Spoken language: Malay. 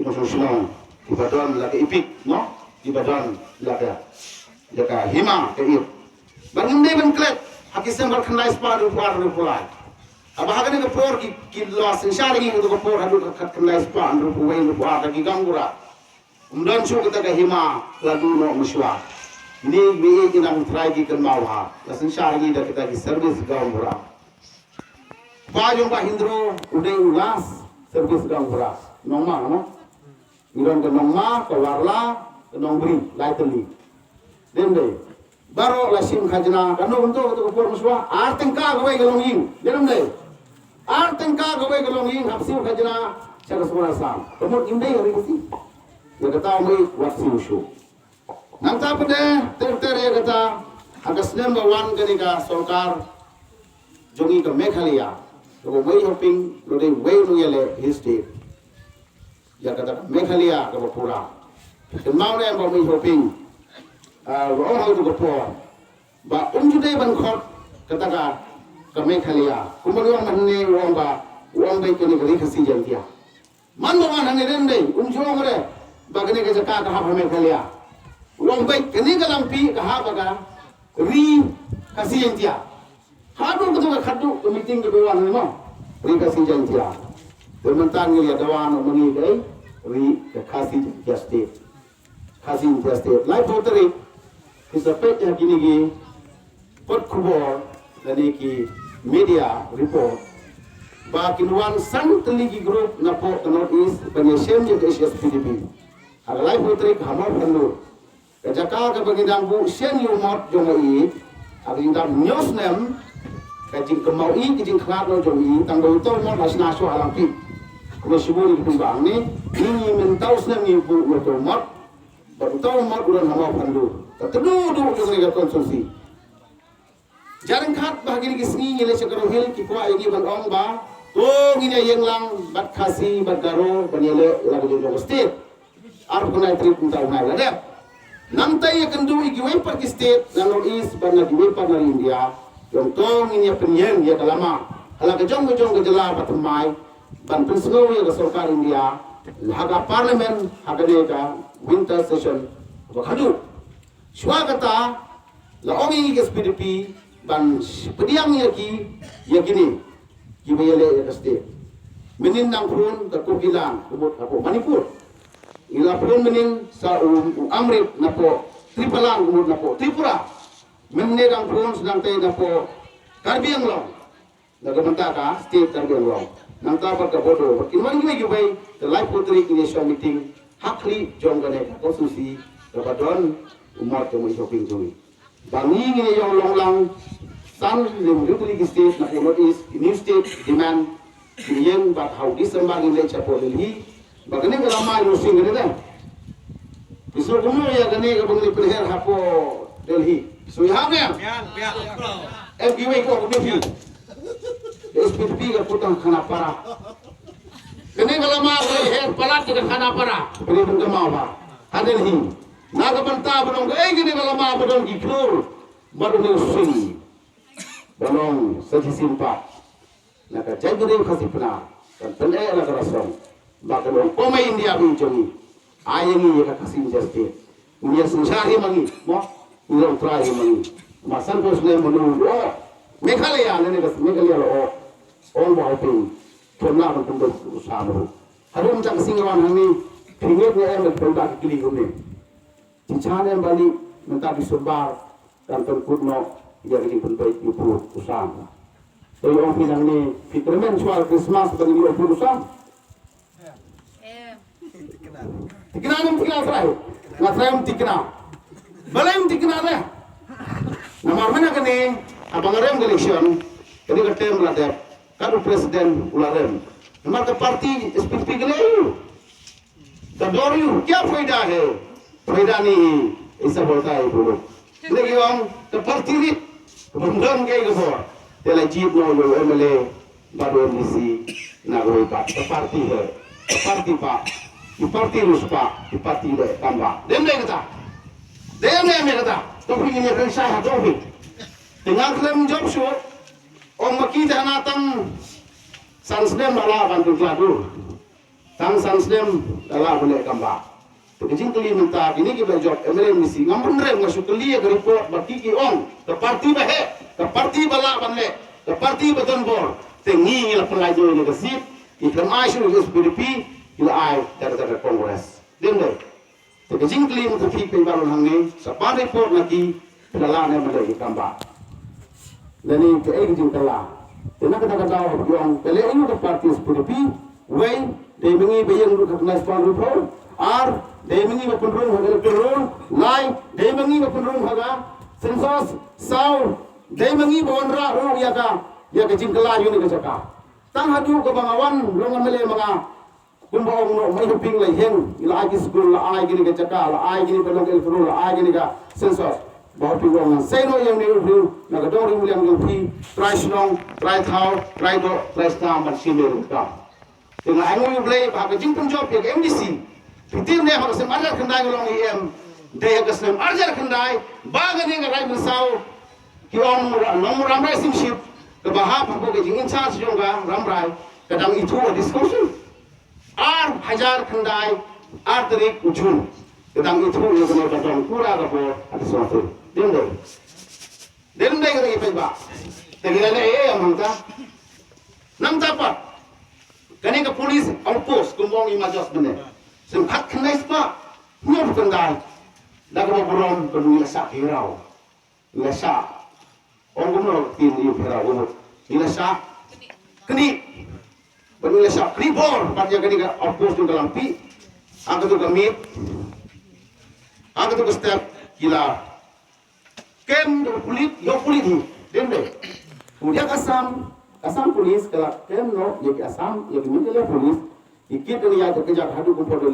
musuh di badan lagi ipik no di badan lagi jaka hima ke ir bangin dai ban klet hakisem bar khandai spa ru pulai abah kan ke por ki lo sensyari ki ko por hadu kat khandai spa ru puai ru puar lagi gangura umdan chu kata ke hima ladu no muswa ini be kinang try ki kan mawa la sensyari ki da kita ki service gangura pa jong ka hindro udah ulas service gangura nongma no iron ke nongma ke warla ke nongbri laiteli dende baro la sim khajna kanu untuk to por muswa artengka gawai galong ing denam dei artengka gawai galong ing hapsiu khajna cara sura sam tomot indai hari kusi ya kata mai waksi ushu nang ta pade ter ya kata agas number 1 gani ka sarkar jongi ka meghalaya to mai hoping lo dei wei no yele history ya kata meghalaya ka pura kemau ne ba mai hoping roh itu berpuas, ba unjude ban khot katakan kami khalia, kemudian mana orang ba baik ni kali kasi jantia, man bawa nane rende unjuang mere, bagani kerja kah kami khalia, orang baik ni kalam pi kah baga ri kasi jantia, hadu ketua khadu meeting ke bawah ni mau ri kasi jantia, bermentan ni ada wan mengi dai ri kasi jantia state, kasi jantia state, life poteri kisapet yang gini pot kubor dari ki media report bakin wan sang teligi group na po North East penyesian je SPDP ada live putri hamar penur kejaka ke bagidang bu sen yumot jongai ada indam news nem kajing kemau i kajing khat no jongai tanggo to mo hasna so alampi ko siburi kumbang ni ini mentau sem ni bu to mot betul mot uran hamar penur terdudu dengan konsumsi. Jarang khat bahagi ni kisni nyele cakaro hil ki kwa ini ban ong ba. Oh ini yang lang bat khasi bat garo banyele lagu jong state. Ar kunai trip unta unai ladep. Namtai akan du igi wepar ki state North East ban lagi wepar na India. Jong tong ini penyen ya dalama. Ala ke jong ke jela bat mai ban pensengo ya ke sarkar India. Haga parlimen haga deka winter session bakadu. Swagata laongi ke SPDP ban pediang yaki yakini kibayale state menin nang pun ke Kogilan kubut apo Manipur ila pun menin sa Amrit napo Tripalang kubut napo Tripura menin nang pun sedang tay napo Karbi Anglong nagamantaka state Karbi Anglong nang tapat ka bodo kinwan gibay the live putri initial meeting hakli jonggane konstitusi kabadon umat yang shopping jumi. Bangi ini yang long san lim rutuli state na North East new state demand yang bat how December in lecha polili bagani ka lama using ni dah. Isu kumu ya gani ka bangli pelher hapo Delhi. So ya ha FBA ko ni SPP ka putang khana para. Gani ka lama pelher palat ka khana para. Pili pun ba. Delhi. Naga banta belum gini lama belum gikur baru ni usung belum saji simpa naga jagre khasi puna dan pendai ala rasong bahkan belum koma India bincongi ayengi ya khasi jasti India sensyari mangi mo ilong try mangi masan pos le monu oh Meghalaya nene kas Meghalaya lo on bauting kena untuk usaha harum jang singwan hani pinget ne em produk kili gune Cicane balik minta disebar dan terkutno dia ini pun baik ibu usaha. Jadi orang bilang ni fitrmen soal Christmas bagi dia usaha. Tikna ni tikna terakhir, nggak terakhir tikna. Balai tikna deh. Nama mana kene? Abang rem election, jadi ketem ladep. Kadu presiden ularem. Nama ke parti SPP gele. Kadoriu, क्या फायदा है? फायदा नहीं ऐसा बोलता है बोलो लेकिन हम तो पार्टी री बंदम के गो तेला जीत नो लो एमएलए बादो मिसी ना गो पार्टी है पार्टी पा ये पार्टी रुसपा ये पार्टी ले तंबा देम ले kata तो फिर ये kan saya तो भी dengan klaim job show om maki janatan sansne malah bantu kladu tang san snem ala boleh kamba to kijing kali minta ini kita job MLA misi ngamun re masuk kali ke report baki ki ong ke parti bahe ke parti bala banle ke parti baton bor tengi la pelajo ni ke sip ikram aisyur ke SDP ila ai dar kongres dende to kijing kali minta pi pe balon hangne sa pa report lagi dala ne boleh kamba lani ke kijing kala tena kata yang pele ini ke parti SDP way they mengi bayang recognize pan report ar they mengi mapunrung haga electoral lai they mengi mapunrung haga census sau they mengi bonra ru ya ka jingkala yuni ka jaka tang hadu ka bangawan longan mele mga kumbong no mai ping lai hen ila agi school la ai gini ka jaka la ai gini ka long electoral la ai gini ka census bahwa pinggong say no yang ni ru na ka dori muliang yung pi try snong try thau try do try stam ban simeru ka dengan angu yang boleh bahagia jingkung job yang MDC, fitir ni harus semarjar kendai golong IM, dia harus semarjar kendai, bahagia ni ngerai bersau, kiong nomor ramai simship, kebahap aku kejing in charge juga ramai, kadang itu discussion, hajar kendai, terik ujung, kadang itu yang kena kadang kurang apa ada sesuatu, dendai kata kita bah, terkira yang mangta, nam dapat. Kani ka polis outpost kumbong imajos bene sem khat khnai spa nyot kendai dago borom ko sa hirau sa on gumno tin yu hirau gumno sa kani benila sa pribor parja kani ka outpost ng lampi ang to gamit ang to step kila kem do pulit yo pulit dende udia Asam polis kalau kem no, jadi asam, jadi menjadi polis, ikut dia kerja hadu kumpul